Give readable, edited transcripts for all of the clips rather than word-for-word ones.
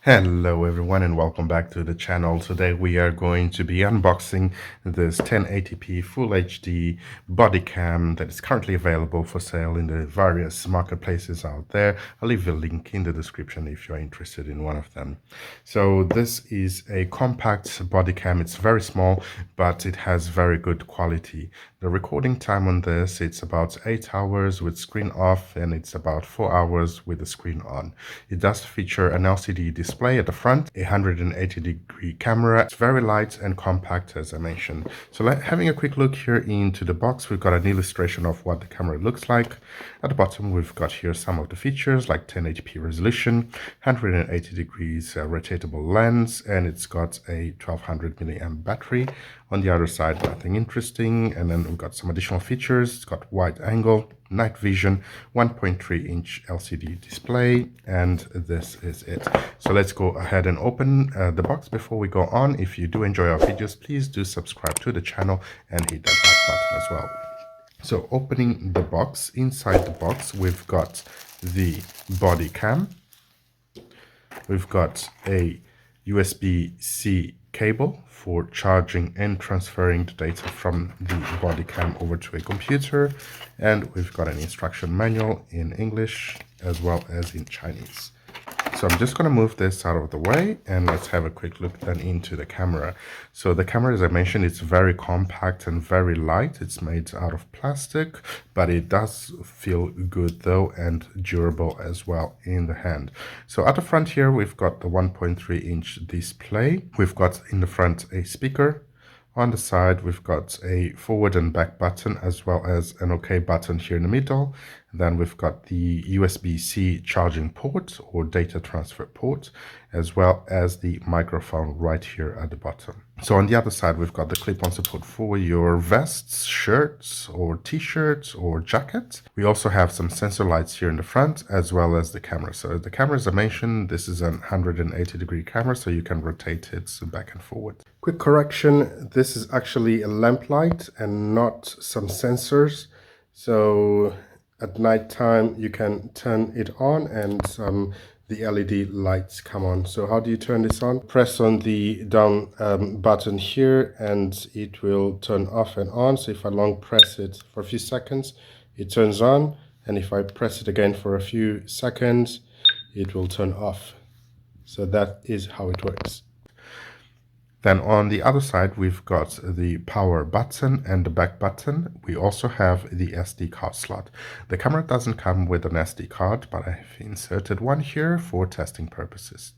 Hello everyone and welcome back to the channel. Today we are going to be unboxing this 1080p Full HD body cam that is currently available for sale in the various marketplaces out there. I'll leave a link in the description if you're interested in one of them. So this is a compact body cam. It's very small, but it has very good quality. The recording time on this, it's about 8 hours with screen off, and it's about 4 hours with the screen on. It does feature an LCD display at the front, a 180-degree camera. It's very light and compact, as I mentioned. So having a quick look here into the box, we've got an illustration of what the camera looks like. At the bottom, we've got here some of the features like 1080p resolution, 180 degrees rotatable lens, and it's got a 1200 milliamp battery. On the other side, nothing interesting. And then we've got some additional features. It's got wide angle, night vision, 1.3-inch LCD display, and this is it. So let's go ahead and open the box. Before we go on, if you do enjoy our videos, please do subscribe to the channel and hit that like button as well. So opening the box, inside the box we've got the body cam. We've got a USB-C cable for charging and transferring the data from the body cam over to a computer, and we've got an instruction manual in English as well as in Chinese. So I'm just going to move this out of the way and let's have a quick look then into the camera. So the camera, as I mentioned, it's very compact and very light. It's made out of plastic, but it does feel good though and durable as well in the hand. So at the front here, we've got the 1.3-inch display. We've got in the front a speaker. On the side, we've got a forward and back button as well as an OK button here in the middle. Then we've got the USB-C charging port or data transfer port, as well as the microphone right here at the bottom. So on the other side, we've got the clip-on support for your vests, shirts, or t-shirts, or jackets. We also have some sensor lights here in the front, as well as the camera. So the camera, as I mentioned, this is an 180-degree camera, so you can rotate it back and forward. Quick correction, this is actually a lamp light and not some sensors. So at night time, you can turn it on and the LED lights come on. So how do you turn this on? Press on the down button here and it will turn off and on. So if I long press it for a few seconds, it turns on. And if I press it again for a few seconds, it will turn off. So that is how it works. Then on the other side, we've got the power button and the back button. We also have the SD card slot. The camera doesn't come with an SD card, but I've inserted one here for testing purposes.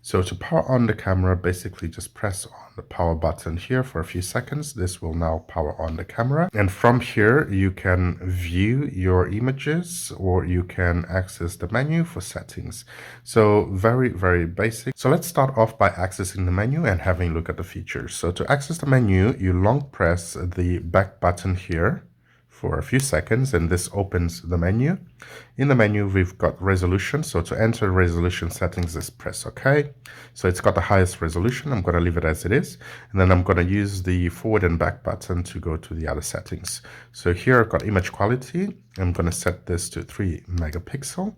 So to power on the camera, basically just press on the power button here for a few seconds. This will now power on the camera. And from here, you can view your images or you can access the menu for settings. So very, very basic. So let's start off by accessing the menu and having a look at the features. So to access the menu, you long press the back button here for a few seconds and this opens the menu. In the menu, we've got resolution. So to enter resolution settings, just press OK. So it's got the highest resolution. I'm going to leave it as it is. And then I'm going to use the forward and back button to go to the other settings. So here I've got image quality. I'm going to set this to 3 megapixel.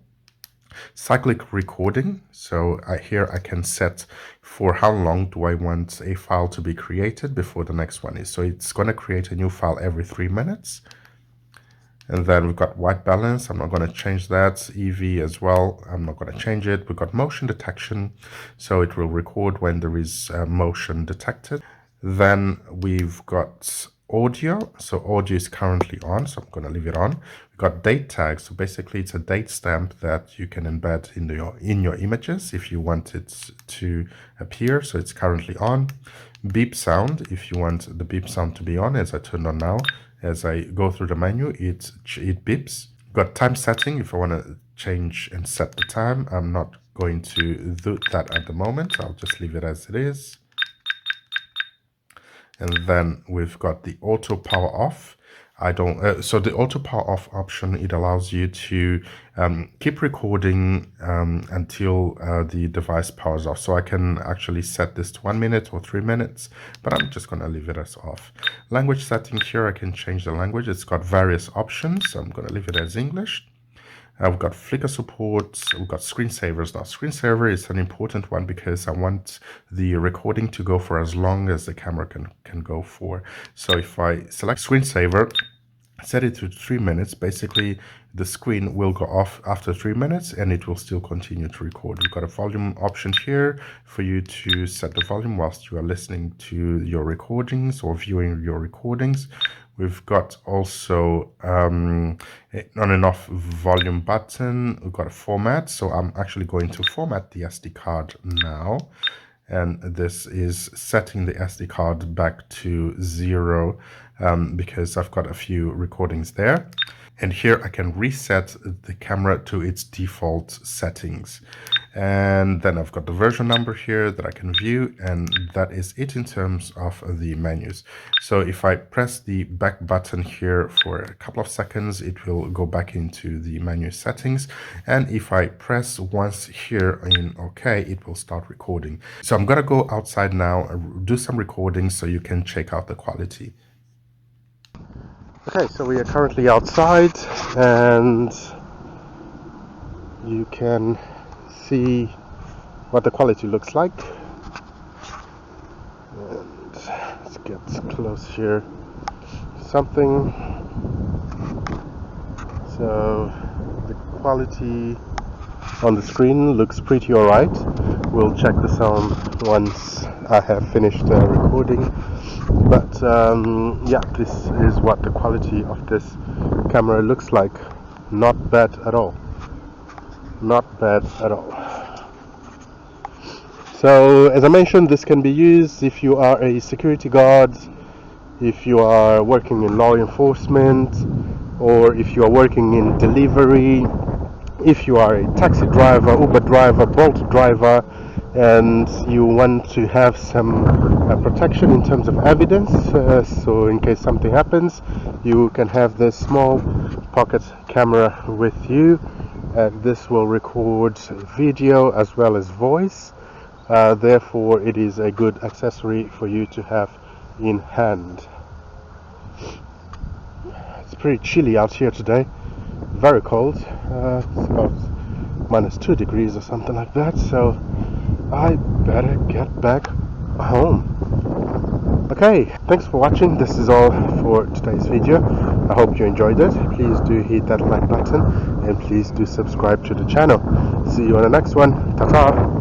Cyclic recording. So here I can set for how long do I want a file to be created before the next one is. So it's going to create a new file every 3 minutes. And then we've got white balance. I'm not going to change that. EV as well. I'm not going to change it. We've got motion detection. So it will record when there is motion detected. Then we've got audio. So audio is currently on. So I'm going to leave it on. We've got date tags. So basically it's a date stamp that you can embed in your images if you want it to appear. So it's currently on. Beep sound. If you want the beep sound to be on, as I turned on now. As I go through the menu, it beeps. Got time setting if I want to change and set the time. I'm not going to do that at the moment. I'll just leave it as it is. And then we've got the auto power off. So the auto power off option, it allows you to keep recording until the device powers off. So I can actually set this to 1 minute or 3 minutes, but I'm just going to leave it as off. Language setting here, I can change the language. It's got various options. So I'm going to leave it as English. We've got flicker support, we've got screensavers. Now, screensaver is an important one because I want the recording to go for as long as the camera can go for. So if I select screensaver, set it to 3 minutes, basically the screen will go off after 3 minutes and it will still continue to record. We've got a volume option here for you to set the volume whilst you are listening to your recordings or viewing your recordings. We've got also on and off volume button. We've got a format, so I'm actually going to format the SD card now, and this is setting the SD card back to 0 because I've got a few recordings there. And here I can reset the camera to its default settings. And then I've got the version number here that I can view, and that is it in terms of the menus. So if I press the back button here for a couple of seconds, it will go back into the menu settings. And if I press once here in OK, it will start recording. So I'm going to go outside now and do some recordings so you can check out the quality. Okay, so we are currently outside and you can see what the quality looks like. And let's get close here to something. So the quality on the screen looks pretty alright. We'll check the sound once I have finished recording. But yeah, this is what the quality of this camera looks like. Not bad at all. Not bad at all. So as I mentioned, this can be used if you are a security guard, if you are working in law enforcement, or if you are working in delivery, if you are a taxi driver, Uber driver, Bolt driver, and you want to have some protection in terms of evidence, so in case something happens, you can have this small pocket camera with you, and this will record video as well as voice. Therefore, it is a good accessory for you to have in hand. It's pretty chilly out here today, very cold. It's about -2 degrees or something like that, so I better get back home. Okay, thanks for watching. This is all for today's video. I hope you enjoyed it. Please do hit that like button and please do subscribe to the channel. See you on the next one. Ta-ta!